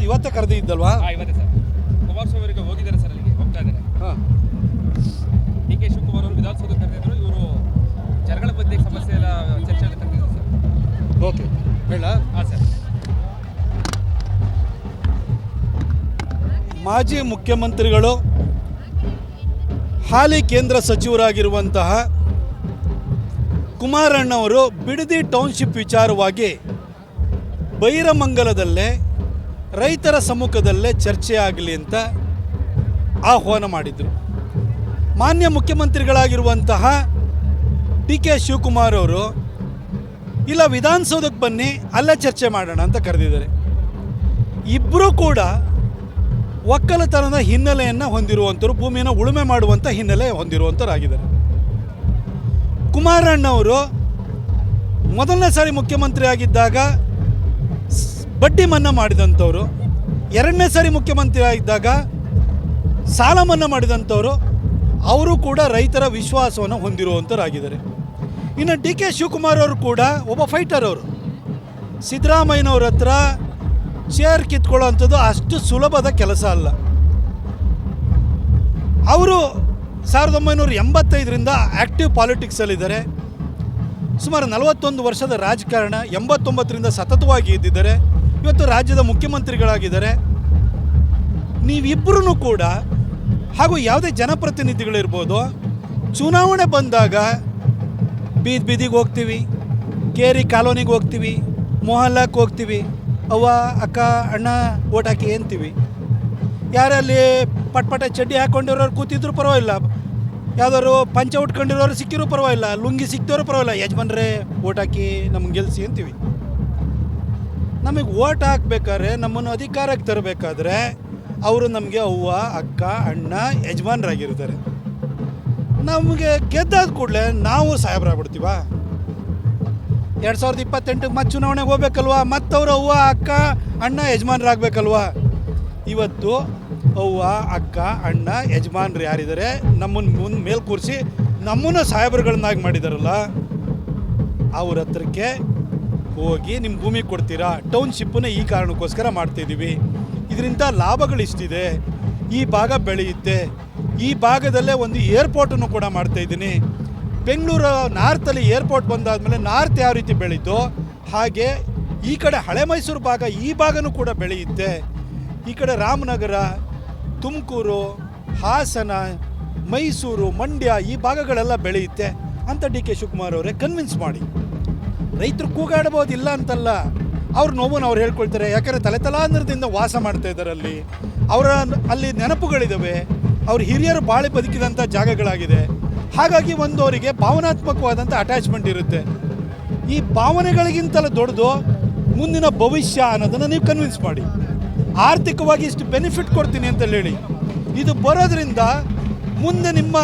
ಇವತ್ತೇ ಕರೆದಿದ್ದಲ್ವಾ? ಇವತ್ತೇ ಸರ್. ಕುಮಾರಸ್ವಾಮಿ ಅವರಿಗೆ ಹೋಗಿದ್ದಾರೆ ಸರ್, ಅಲ್ಲಿಗೆ ಹೋಗ್ತಾ ಇದ್ದಾರೆ. ಡಿ ಕೆ ಶಿವಕುಮಾರ್ ಅವರು ವಿಧಾನಸೌಧಕ್ಕೆ ಕರೆದಿದ್ರು, ಇವರು ಜನಗಳ ಮಧ್ಯೆ ಸಮಸ್ಯೆ ಎಲ್ಲ ಚರ್ಚೆ ಕರೆದಿದ್ರು ಸರ್. ಓಕೆ, ಹೇಳ. ಹಾಂ ಸರ್. ಮಾಜಿ ಮುಖ್ಯಮಂತ್ರಿಗಳು ಹಾಲಿ ಕೇಂದ್ರ ಸಚಿವರಾಗಿರುವಂತಹ ಕುಮಾರಣ್ಣವರು ಬಿಡದಿ ಟೌನ್ಶಿಪ್ ವಿಚಾರವಾಗಿ ಬೈರಮಂಗಲದಲ್ಲೇ ರೈತರ ಸಮ್ಮುಖದಲ್ಲೇ ಚರ್ಚೆ ಆಗಲಿ ಅಂತ ಆಹ್ವಾನ ಮಾಡಿದರು. ಮಾನ್ಯ ಮುಖ್ಯಮಂತ್ರಿಗಳಾಗಿರುವಂತಹ ಡಿ ಕೆ ಶಿವಕುಮಾರ್ ಅವರು ಇಲ್ಲ ವಿಧಾನಸೌಧಕ್ಕೆ ಬನ್ನಿ ಅಲ್ಲೇ ಚರ್ಚೆ ಮಾಡೋಣ ಅಂತ ಕರೆದಿದ್ದಾರೆ. ಇಬ್ಬರೂ ಕೂಡ ಒಕ್ಕಲತನದ ಹಿನ್ನೆಲೆಯನ್ನು ಹೊಂದಿರುವಂಥವ್ರು, ಭೂಮಿಯನ್ನು ಉಳುಮೆ ಮಾಡುವಂಥ ಹಿನ್ನೆಲೆ ಹೊಂದಿರುವಂಥವ್ರಾಗಿದ್ದಾರೆ. ಕುಮಾರಣ್ಣವರು ಮೊದಲನೇ ಸಾರಿ ಮುಖ್ಯಮಂತ್ರಿ ಆಗಿದ್ದಾಗ ಬಡ್ಡಿ ಮನ್ನಾ ಮಾಡಿದಂಥವ್ರು, ಎರಡನೇ ಸಾರಿ ಮುಖ್ಯಮಂತ್ರಿ ಆಗಿದ್ದಾಗ ಸಾಲ ಮನ್ನಾ ಮಾಡಿದಂಥವ್ರು. ಅವರು ಕೂಡ ರೈತರ ವಿಶ್ವಾಸವನ್ನು ಹೊಂದಿರುವಂಥವ್ರಾಗಿದ್ದಾರೆ. ಇನ್ನು ಡಿ ಕೆ ಶಿವಕುಮಾರ್ ಅವರು ಕೂಡ ಒಬ್ಬ ಫೈಟರ್. ಅವರು ಸಿದ್ದರಾಮಯ್ಯನವ್ರ ಹತ್ರ ಚೇರ್ ಕಿತ್ಕೊಳ್ಳೋವಂಥದ್ದು ಅಷ್ಟು ಸುಲಭದ ಕೆಲಸ ಅಲ್ಲ. ಅವರು 1985ರಿಂದ ಆ್ಯಕ್ಟಿವ್ ಪಾಲಿಟಿಕ್ಸಲ್ಲಿದ್ದಾರೆ. ಸುಮಾರು 41 ವರ್ಷದ ರಾಜಕಾರಣ, 89ರಿಂದ ಸತತವಾಗಿ ಇದ್ದಿದ್ದಾರೆ. ಇವತ್ತು ರಾಜ್ಯದ ಮುಖ್ಯಮಂತ್ರಿಗಳಾಗಿದ್ದಾರೆ. ನೀವಿಬ್ಬರೂ ಕೂಡ ಹಾಗೂ ಯಾವುದೇ ಜನಪ್ರತಿನಿಧಿಗಳಿರ್ಬೋದು, ಚುನಾವಣೆ ಬಂದಾಗ ಬೀದಿಗೆ ಹೋಗ್ತೀವಿ, ಕೇರಿ ಕಾಲೋನಿಗೆ ಹೋಗ್ತೀವಿ, ಮೊಹಲ್ಲಾಕ್ಕೆ ಹೋಗ್ತೀವಿ, ಅವ್ವ ಅಕ್ಕ ಅಣ್ಣ ಓಟ್ ಹಾಕಿ ಅಂತೀವಿ. ಯಾರಲ್ಲಿ ಪಟ್ಪಟ ಚಡ್ಡಿ ಹಾಕ್ಕೊಂಡಿರೋರು ಕೂತಿದ್ರು ಪರವಾಗಿಲ್ಲ, ಯಾವುದಾದ್ರು ಪಂಚ ಉಟ್ಕೊಂಡಿರೋರು ಸಿಕ್ಕಿರೋ ಪರವಾಗಿಲ್ಲ, ಲುಂಗಿ ಸಿಕ್ಕಿರೋರು ಪರವಾಗಿಲ್ಲ, ಯಜಮಾನ್ರೇ ಓಟ್ ಹಾಕಿ ನಮ್ಗೆ ಗೆಲ್ಲಿಸಿ ಅಂತೀವಿ. ನಮಗೆ ಓಟ್ ಹಾಕ್ಬೇಕಾದ್ರೆ, ನಮ್ಮನ್ನು ಅಧಿಕಾರಕ್ಕೆ ತರಬೇಕಾದ್ರೆ ಅವರು ನಮಗೆ ಅವ್ವ ಅಕ್ಕ ಅಣ್ಣ ಯಜಮಾನ್ರಾಗಿರ್ತಾರೆ. ನಮಗೆ ಗೆದ್ದಾದ ಕೂಡಲೇ ನಾವು ಸಾಹೇಬ್ರಾಗ್ಬಿಡ್ತೀವ. 2028 ಮತ್ತೆ ಚುನಾವಣೆಗೆ ಹೋಗ್ಬೇಕಲ್ವಾ, ಮತ್ತವರು ಅವ್ವ ಅಕ್ಕ ಅಣ್ಣ ಯಜಮಾನ್ರಾಗಬೇಕಲ್ವಾ. ಇವತ್ತು ಅವ್ವ ಅಕ್ಕ ಅಣ್ಣ ಯಜಮಾನ್ರು ಯಾರಿದ್ದಾರೆ, ನಮ್ಮನ್ನು ಮೇಲೆ ಕೂರಿಸಿ ನಮ್ಮನ್ನು ಸಾಹೇಬ್ರುಗಳನ್ನಾಗಿ ಮಾಡಿದಾರಲ್ಲ, ಅವ್ರ ಹತ್ರಕ್ಕೆ ಹೋಗಿ ನಿಮ್ಮ ಭೂಮಿ ಕೊಡ್ತೀರಾ, ಟೌನ್ಶಿಪ್ಪನ್ನ ಈ ಕಾರಣಕ್ಕೋಸ್ಕರ ಮಾಡ್ತಾಯಿದ್ದೀವಿ, ಇದರಿಂದ ಲಾಭಗಳಿಷ್ಟಿದೆ, ಈ ಭಾಗ ಬೆಳೆಯುತ್ತೆ, ಈ ಭಾಗದಲ್ಲೇ ಒಂದು ಏರ್ಪೋರ್ಟನ್ನು ಕೂಡ ಮಾಡ್ತಾಯಿದ್ದೀನಿ. ಬೆಂಗಳೂರು ನಾರ್ತಲ್ಲಿ ಏರ್ಪೋರ್ಟ್ ಬಂದಾದಮೇಲೆ ನಾರ್ತ್ ಯಾವ ರೀತಿ ಬೆಳೀತೋ ಹಾಗೆ ಈ ಕಡೆ ಹಳೆ ಮೈಸೂರು ಭಾಗ, ಈ ಭಾಗನೂ ಕೂಡ ಬೆಳೆಯುತ್ತೆ. ಈ ಕಡೆ ರಾಮನಗರ, ತುಮಕೂರು, ಹಾಸನ, ಮೈಸೂರು, ಮಂಡ್ಯ ಈ ಭಾಗಗಳೆಲ್ಲ ಬೆಳೆಯುತ್ತೆ ಅಂತ ಡಿ ಕೆ ಶಿವಕುಮಾರ್ ಅವರೇ ಕನ್ವಿನ್ಸ್ ಮಾಡಿ. ರೈತರು ಕೂಗಾಡ್ಬೋದಿಲ್ಲ ಅಂತಲ್ಲ, ಅವ್ರ ನೋವನ್ನು ಅವ್ರು ಹೇಳ್ಕೊಳ್ತಾರೆ. ಯಾಕಂದರೆ ತಲೆತಲಾಂತರದಿಂದ ವಾಸ ಮಾಡ್ತಾ ಇದ್ದಾರೆ ಅಲ್ಲಿ. ಅಲ್ಲಿ ನೆನಪುಗಳಿದ್ದಾವೆ, ಅವ್ರ ಹಿರಿಯರು ಬಾಳಿ ಬದುಕಿದಂಥ ಜಾಗಗಳಾಗಿದೆ. ಹಾಗಾಗಿ ಒಂದು ಅವರಿಗೆ ಭಾವನಾತ್ಮಕವಾದಂಥ ಅಟ್ಯಾಚ್ಮೆಂಟ್ ಇರುತ್ತೆ. ಈ ಭಾವನೆಗಳಿಗಿಂತಲೂ ದೊಡ್ಡದು ಮುಂದಿನ ಭವಿಷ್ಯ ಅನ್ನೋದನ್ನು ನೀವು ಕನ್ವಿನ್ಸ್ ಮಾಡಿ. ಆರ್ಥಿಕವಾಗಿ ಇಷ್ಟು ಬೆನಿಫಿಟ್ ಕೊಡ್ತೀನಿ ಅಂತ ಹೇಳಿ, ಇದು ಬರೋದ್ರಿಂದ ಮುಂದೆ ನಿಮ್ಮ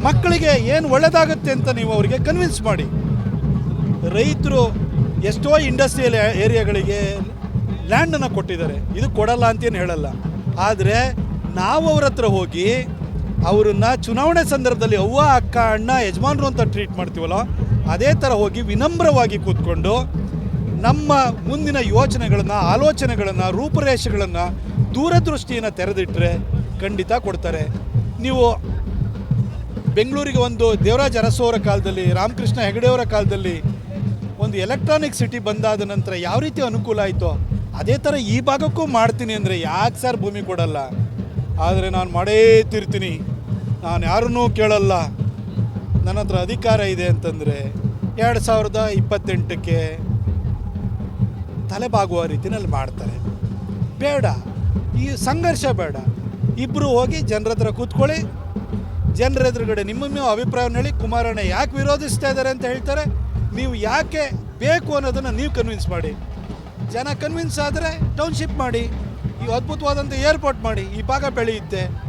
ಮಕ್ಕಳಿಗೆ ಏನು ಒಳ್ಳೆಯದಾಗುತ್ತೆ ಅಂತ ನೀವು ಅವರಿಗೆ ಕನ್ವಿನ್ಸ್ ಮಾಡಿ. ರೈತರು ಎಷ್ಟೋ ಇಂಡಸ್ಟ್ರಿಯಲ್ ಏರಿಯಾಗಳಿಗೆ ಲ್ಯಾಂಡನ್ನು ಕೊಟ್ಟಿದ್ದಾರೆ, ಇದು ಕೊಡಲ್ಲ ಅಂತೇನು ಹೇಳಲ್ಲ. ಆದರೆ ನಾವು ಅವ್ರ ಹತ್ರ ಹೋಗಿ ಅವರನ್ನು ಚುನಾವಣೆ ಸಂದರ್ಭದಲ್ಲಿ ಅವ್ವ ಅಕ್ಕ ಅಣ್ಣ ಯಜಮಾನರು ಅಂತ ಟ್ರೀಟ್ ಮಾಡ್ತೀವಲ್ಲ, ಅದೇ ಥರ ಹೋಗಿ ವಿನಮ್ರವಾಗಿ ಕೂತ್ಕೊಂಡು ನಮ್ಮ ಮುಂದಿನ ಯೋಚನೆಗಳನ್ನು, ಆಲೋಚನೆಗಳನ್ನು, ರೂಪುರೇಷೆಗಳನ್ನು, ದೂರದೃಷ್ಟಿಯನ್ನು ತೆರೆದಿಟ್ಟರೆ ಖಂಡಿತ ಕೊಡ್ತಾರೆ. ನೀವು ಬೆಂಗಳೂರಿಗೆ ಒಂದು ದೇವರಾಜ ಅರಸು ಕಾಲದಲ್ಲಿ, ರಾಮಕೃಷ್ಣ ಹೆಗಡೆಯವರ ಕಾಲದಲ್ಲಿ ಒಂದು ಎಲೆಕ್ಟ್ರಾನಿಕ್ ಸಿಟಿ ಬಂದಾದ ನಂತರ ಯಾವ ರೀತಿ ಅನುಕೂಲ ಆಯಿತೋ ಅದೇ ಥರ ಈ ಭಾಗಕ್ಕೂ ಮಾಡ್ತೀನಿ ಅಂದರೆ ಯಾಕೆ ಸರ್ ಭೂಮಿ ಕೊಡಲ್ಲ? ಆದರೆ ನಾನು ಮಾಡೇ ತೀರ್ತೀನಿ, ನಾನು ಯಾರನ್ನೂ ಕೇಳಲ್ಲ, ನನ್ನ ಹತ್ರ ಅಧಿಕಾರ ಇದೆ ಅಂತಂದರೆ 2028ಕ್ಕೆ ತಲೆಬಾಗುವ ರೀತಿಯಲ್ಲಿ ಮಾಡ್ತಾರೆ. ಬೇಡ, ಈ ಸಂಘರ್ಷ ಬೇಡ. ಇಬ್ಬರು ಹೋಗಿ ಜನರ ಹತ್ರ ಕೂತ್ಕೊಳ್ಳಿ, ಜನರ ಎದುರುಗಡೆ ನಿಮ್ಮ ಅಭಿಪ್ರಾಯವನ್ನು ಹೇಳಿ, ಕುಮಾರಣ್ಣ ಯಾಕೆ ವಿರೋಧಿಸ್ತಾ ಇದ್ದಾರೆ ಅಂತ ಹೇಳ್ತಾರೆ, ನೀವು ಯಾಕೆ ಬೇಕು ಅನ್ನೋದನ್ನು ನೀವು ಕನ್ವಿನ್ಸ್ ಮಾಡಿ. ಜನ ಕನ್ವಿನ್ಸ್ ಆದರೆ ಟೌನ್ಶಿಪ್ ಮಾಡಿ, ಈ ಅದ್ಭುತವಾದಂಥ ಏರ್ಪೋರ್ಟ್ ಮಾಡಿ, ಈ ಭಾಗ ಬೆಳೆಯುತ್ತೆ.